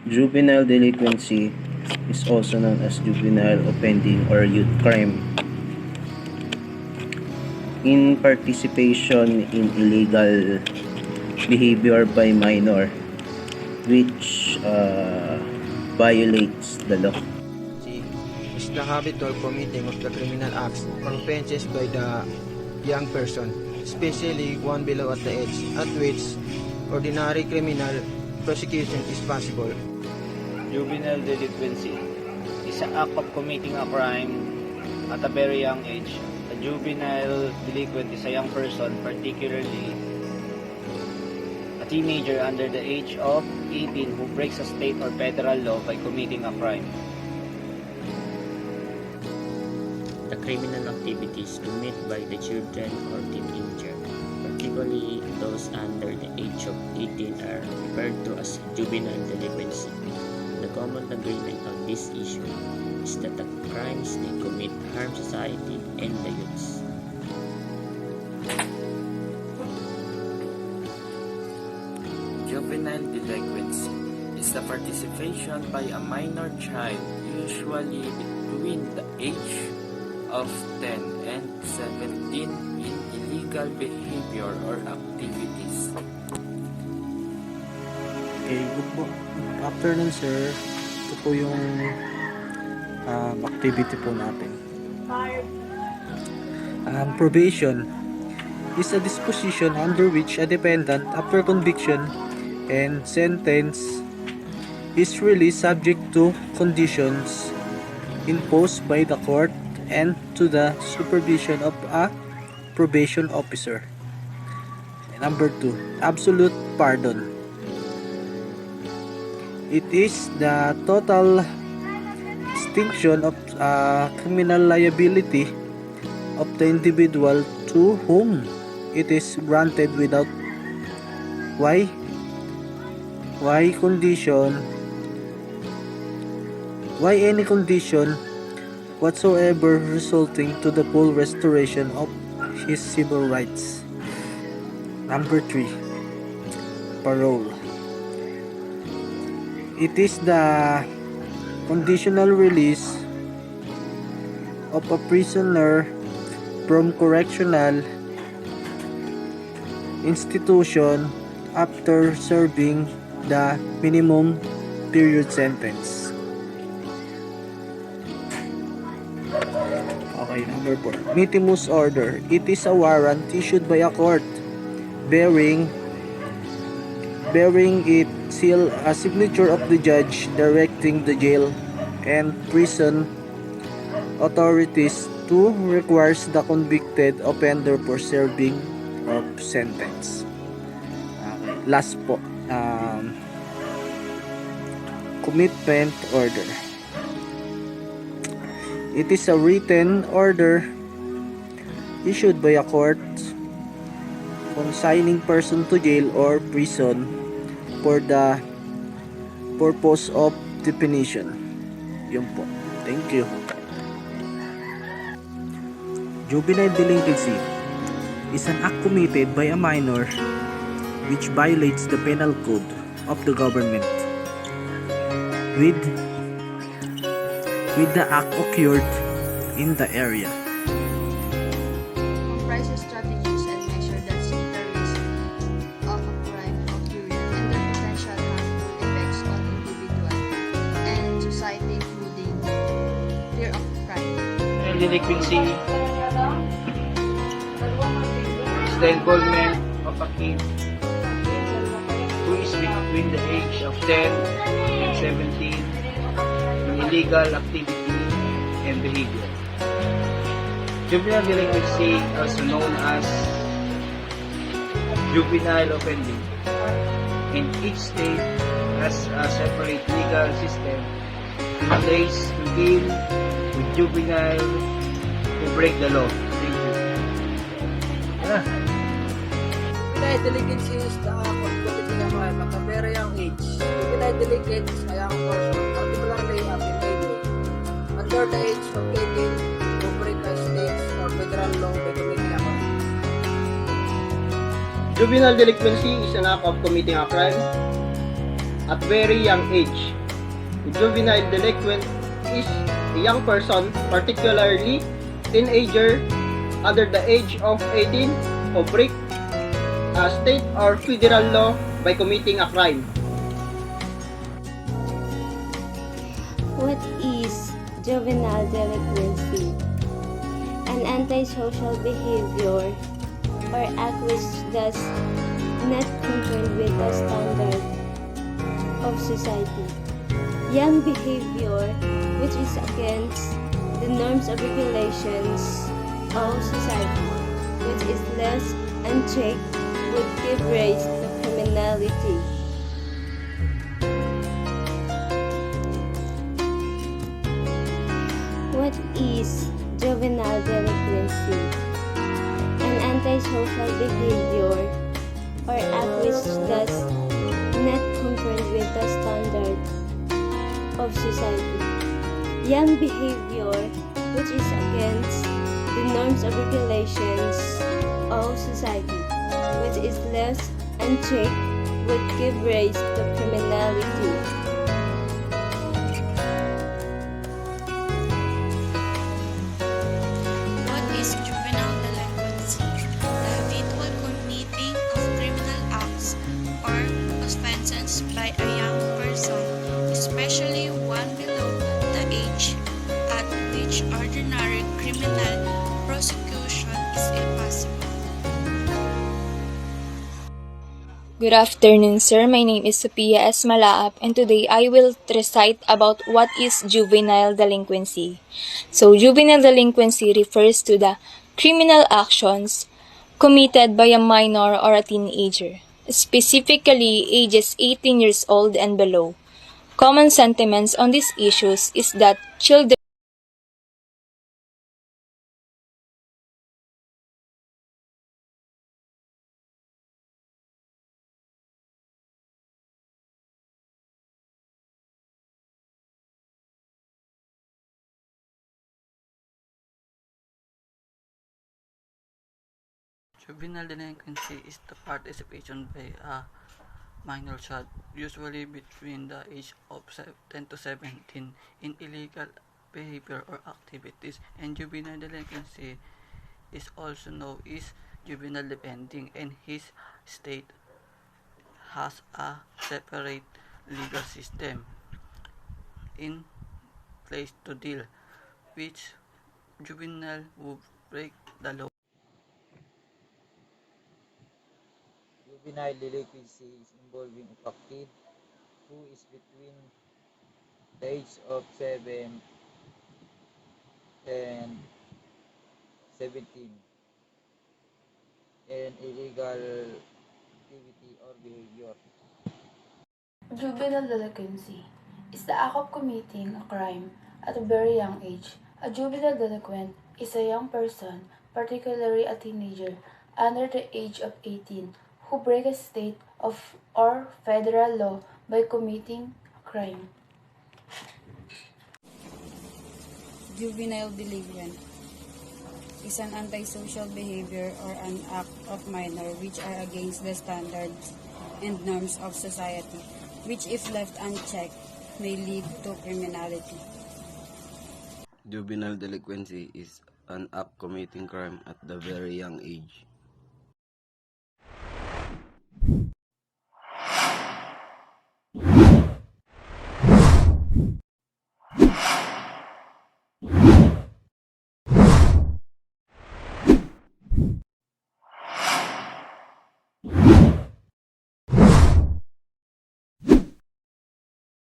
Juvenile delinquency is also known as juvenile offending or youth crime. In participation in illegal behavior by minor which violates the law. Is the habitual committing of the criminal acts or offenses by the young person, especially one below at the age at which ordinary criminal prosecution is possible. Juvenile delinquency is an act of committing a crime at a very young age. A juvenile delinquent is a young person, particularly a teenager under the age of 18 who breaks a state or federal law by committing a crime. The criminal activities committed by the children or teenager, particularly those under the age of 18, are referred to as juvenile delinquency. The common agreement on this issue is that the crimes they commit harm society and the youths. Juvenile delinquency is the participation by a minor child, usually between the age of 10 and 17, in illegal behavior or activities. Okay, good afternoon sir. Ito po yung activity po natin. Probation is a disposition under which a defendant after conviction and sentence is released subject to conditions imposed by the court and to the supervision of a probation officer. Number 2, absolute pardon. It is the total extinction of criminal liability of the individual to whom it is granted without any condition whatsoever, resulting to the full restoration of his civil rights. Number 3, parole. It is the conditional release of a prisoner from correctional institution after serving the minimum period sentence. Okay, number 4. Mitimus order. It is a warrant issued by a court bearing it seal a signature of the judge directing the jail and prison authorities to require the convicted offender for serving of sentence. Okay. Last po, commitment order. It is a written order issued by a court consigning person to jail or prison for the purpose of definition. Yun po. Thank you. Juvenile delinquency is an act committed by a minor which violates the penal code of the government. With the act occurred in the area. Comprises strategies and measures that seek the risk of a crime occurring and their potential harmful effects on individual and society, including fear of crime. Delinquency is the involvement of a kid who is between the age of 10 and 17 in illegal activity and behavior. Juvenile delinquency, also known as juvenile offending, in each state has a separate legal system in place to deal with juvenile who break the law. Thank you. Juvenile delinquency is the act of committing a crime at a very young age. Juvenile delinquent is a young person, particularly a teenager, under the age of 18, who break a state or federal law by committing a crime. Juvenile delinquency is an act of committing a crime at very young age. The juvenile delinquent is a young person, particularly teenager under the age of 18 who break a state or federal law by committing a crime. What is juvenile delinquency? An antisocial behavior or act which does not conform with the standard of society. Young behavior which is against the norms of regulations of society, which is less unchecked, would give rise to criminality. What is juvenile delinquency? An antisocial behavior or act which does not conform with the standard of society. Young behavior which is against the norms of regulations of society, which is less unchecked, would give rise to criminality. What is juvenile delinquency? The habitual committing of criminal acts or offenses by a young person, especially one below the age at which ordinary criminal prosecution is impossible. Good afternoon, sir. My name is Sophia S. Malaap, and today I will recite about what is juvenile delinquency. So, juvenile delinquency refers to the criminal actions committed by a minor or a teenager, specifically ages 18 years old and below. Common sentiments on these issues is that children Juvenile delinquency is the participation by a minor child, usually between the age of 10 to 17, in illegal behavior or activities, and juvenile delinquency is also known as juvenile depending, and his state has a separate legal system in place to deal with juvenile who break the law. Juvenile delinquency is involving a kid who is between the age of 7 and 17 in illegal activity or behavior. Juvenile delinquency is the act of committing a crime at a very young age. A juvenile delinquent is a young person, particularly a teenager, under the age of 18, who break a state of or federal law by committing a crime. Juvenile delinquent is an antisocial behavior or an act of minor which are against the standards and norms of society, which if left unchecked may lead to criminality. Juvenile delinquency is an act committing crime at the very young age.